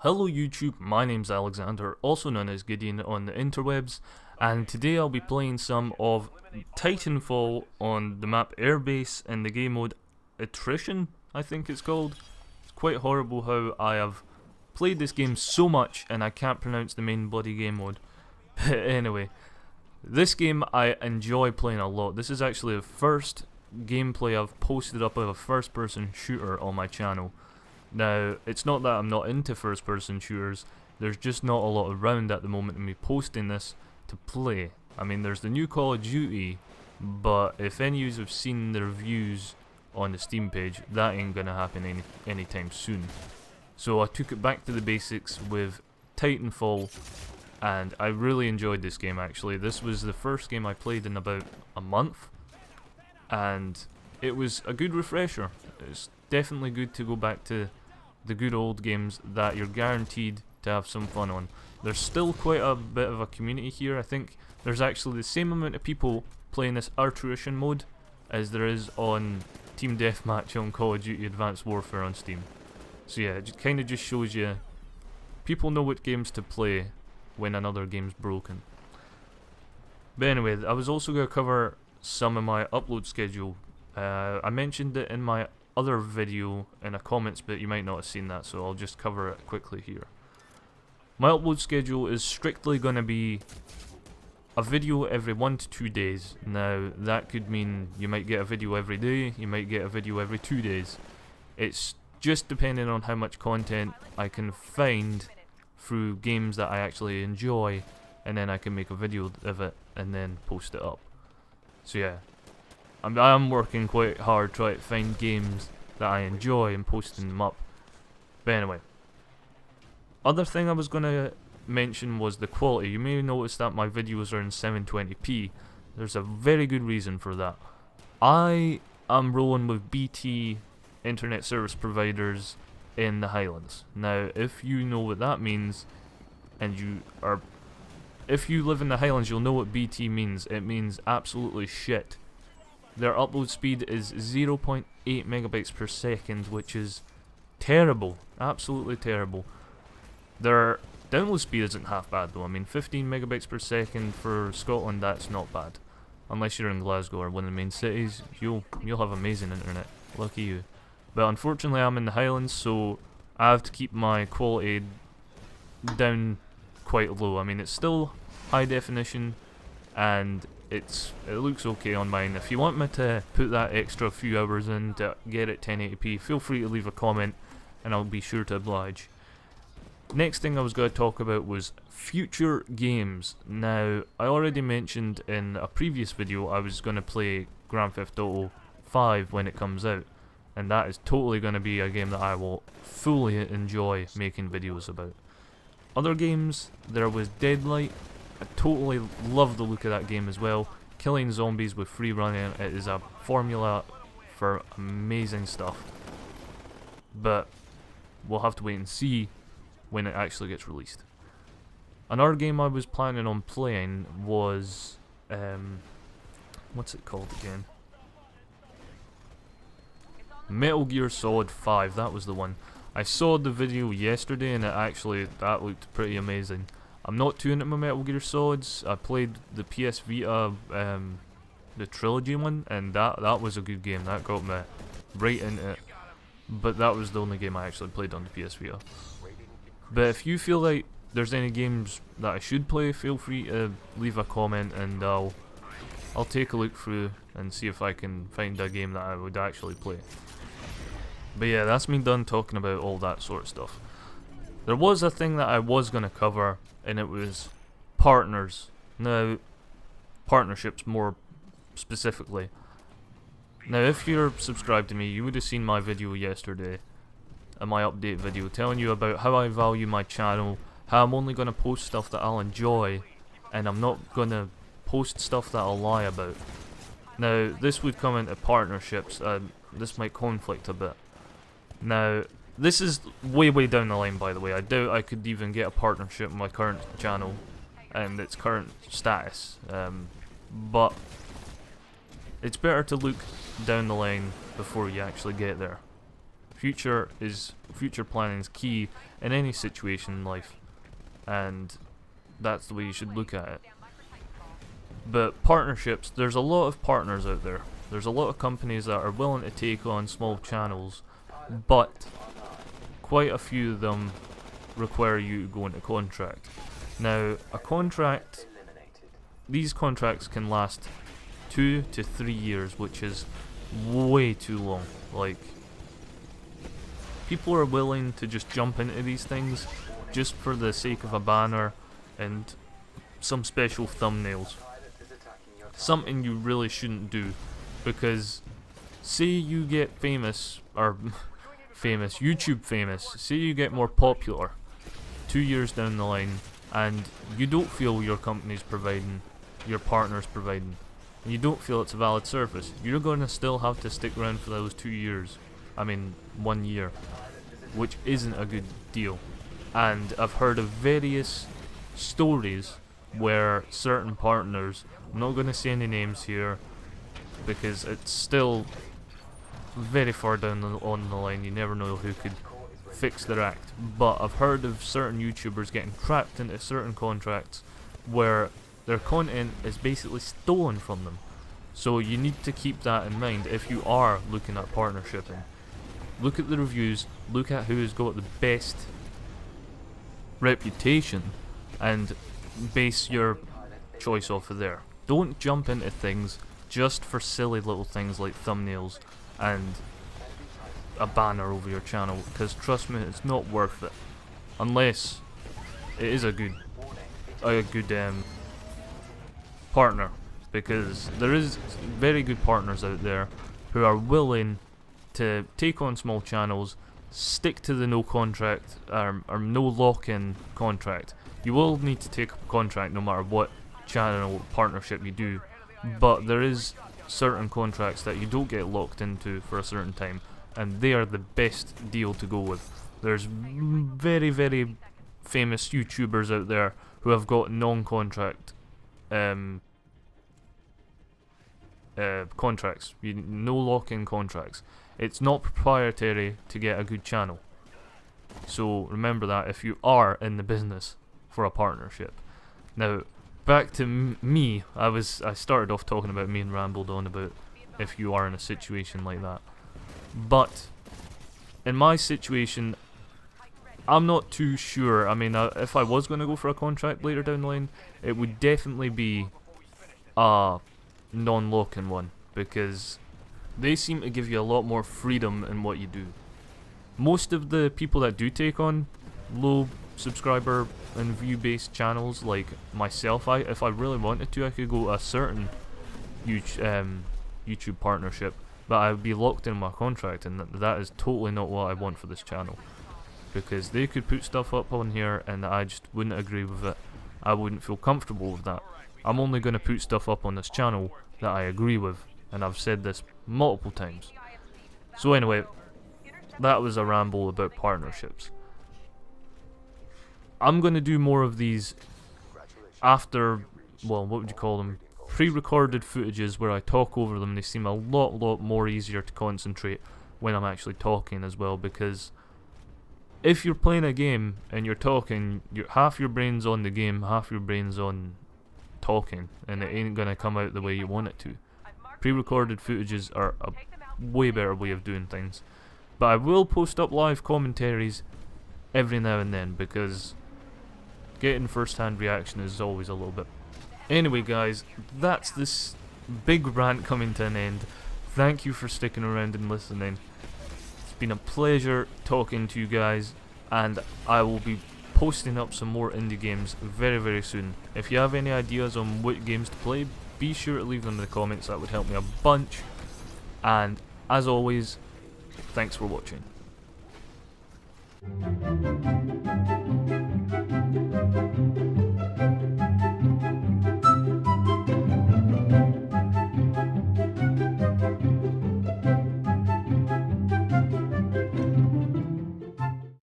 Hello YouTube, my name's Alexander, also known as Gideon on the interwebs, and today I'll be playing some of Titanfall on the map Airbase in the game mode Attrition, I think it's called. It's quite horrible how I have played this game so much and I can't pronounce the main bloody game mode. But anyway, this game I enjoy playing a lot. This is actually the first gameplay I've posted up of a first person shooter on my channel. Now, it's not that I'm not into first person shooters, there's just not a lot around at the moment of me posting this to play. I mean, there's the new Call of Duty, but if any of you have seen the reviews on the Steam page, that ain't gonna happen anytime soon. So I took it back to the basics with Titanfall, and I really enjoyed this game actually. This was the first game I played in about a month, and it was a good refresher. It's definitely good to go back to the good old games that you're guaranteed to have some fun on. There's still quite a bit of a community here. I think there's actually the same amount of people playing this Attrition mode as there is on Team Deathmatch on Call of Duty Advanced Warfare on Steam. So yeah, it kind of just shows you people know what games to play when another game's broken. But anyway, I was also going to cover some of my upload schedule. I mentioned it in my other video in a comments, but you might not have seen that, so I'll just cover it quickly here. My upload schedule is strictly going to be a video every 1 to 2 days. Now that could mean you might get a video every day, you might get a video every 2 days. It's just depending on how much content I can find through games that I actually enjoy, and then I can make a video of it and then post it up. So yeah, I'm working quite hard trying to find games that I enjoy and posting them up. But anyway, other thing I was going to mention was the quality. You may notice that my videos are in 720p. There's a very good reason for that. I am rolling with BT internet service providers in the Highlands. Now, if you know what that means, and if you live in the Highlands, you'll know what BT means. It means absolutely shit. Their upload speed is 0.8 megabytes per second, which is terrible, absolutely terrible. Their download speed isn't half bad though. I mean, 15 megabytes per second for Scotland, that's not bad. Unless you're in Glasgow or one of the main cities, you'll have amazing internet. Lucky you. But unfortunately, I'm in the Highlands, so I have to keep my quality down quite low. I mean, it's still high definition, and it looks okay on mine. If you want me to put that extra few hours in to get it 1080p, feel free to leave a comment and I'll be sure to oblige. Next thing I was going to talk about was future games. Now, I already mentioned in a previous video I was going to play Grand Theft Auto 5 when it comes out, and that is totally going to be a game that I will fully enjoy making videos about. Other games, there was Deadlight. I totally love the look of that game as well. Killing zombies with free running, it is a formula for amazing stuff. But we'll have to wait and see when it actually gets released. Another game I was planning on playing was what's it called again? Metal Gear Solid 5, that was the one. I saw the video yesterday and that looked pretty amazing. I'm not too into my Metal Gear Solids. I played the PS Vita, the trilogy one, and that was a good game. That got me right into it. But that was the only game I actually played on the PS Vita. But if you feel like there's any games that I should play, feel free to leave a comment and I'll take a look through and see if I can find a game that I would actually play. But yeah, that's me done talking about all that sort of stuff. There was a thing that I was going to cover, and it was partners. Now, partnerships more specifically. Now, if you're subscribed to me, you would have seen my video yesterday, my update video, telling you about how I value my channel, how I'm only going to post stuff that I'll enjoy, and I'm not going to post stuff that I'll lie about. Now, this would come into partnerships. This might conflict a bit. Now, this is way down the line, by the way. I doubt I could even get a partnership with my current channel and its current status. But it's better to look down the line before you actually get there. If future planning is key in any situation in life, and that's the way you should look at it. But partnerships, there's a lot of partners out there. There's a lot of companies that are willing to take on small channels, but quite a few of them require you to go into contract. Now, a contract, these contracts can last 2 to 3 years, which is way too long. Like, people are willing to just jump into these things just for the sake of a banner and some special thumbnails. Something you really shouldn't do, because say you get famous, or YouTube famous, say you get more popular 2 years down the line, and you don't feel your company's providing, your partner's providing, and you don't feel it's a valid service, you're going to still have to stick around for those 2 years. I mean, 1 year, which isn't a good deal. And I've heard of various stories where certain partners, I'm not going to say any names here because it's still very far down on the line, you never know who could fix their act, but I've heard of certain YouTubers getting trapped into certain contracts where their content is basically stolen from them. So you need to keep that in mind if you are looking at partnershiping. Look at the reviews, look at who's got the best reputation, and base your choice off of there. Don't jump into things just for silly little things like thumbnails and a banner over your channel, because trust me, it's not worth it unless it is a good partner, because there is very good partners out there who are willing to take on small channels, stick to the no contract or no lock-in contract. You will need to take a contract no matter what channel partnership you do, but there is certain contracts that you don't get locked into for a certain time, and they are the best deal to go with. There's very, very famous YouTubers out there who have got non-contract contracts, no lock-in contracts. It's not proprietary to get a good channel. So remember that if you are in the business for a partnership. Now, back to me, I started off talking about me and rambled on about if you are in a situation like that. But in my situation, I'm not too sure. I mean, if I was going to go for a contract later down the line, it would definitely be a non-lock-in one, because they seem to give you a lot more freedom in what you do. Most of the people that do take on low subscriber and view based channels like myself, if I really wanted to, I could go a certain YouTube partnership, but I would be locked in my contract, and that is totally not what I want for this channel, because they could put stuff up on here and I just wouldn't agree with it. I wouldn't feel comfortable with that. I'm only going to put stuff up on this channel that I agree with, and I've said this multiple times. So anyway, that was a ramble about partnerships. I'm going to do more of these after, well, what would you call them, pre-recorded footages where I talk over them. They seem a lot more easier to concentrate when I'm actually talking as well, because if you're playing a game and you're talking, half your brain's on the game, half your brain's on talking, and it ain't going to come out the way you want it to. Pre-recorded footages are a way better way of doing things. But I will post up live commentaries every now and then, because getting first-hand reaction is always a little bit. Anyway guys, that's this big rant coming to an end. Thank you for sticking around and listening. It's been a pleasure talking to you guys, and I will be posting up some more indie games very soon. If you have any ideas on what games to play, be sure to leave them in the comments. That would help me a bunch. And as always, thanks for watching.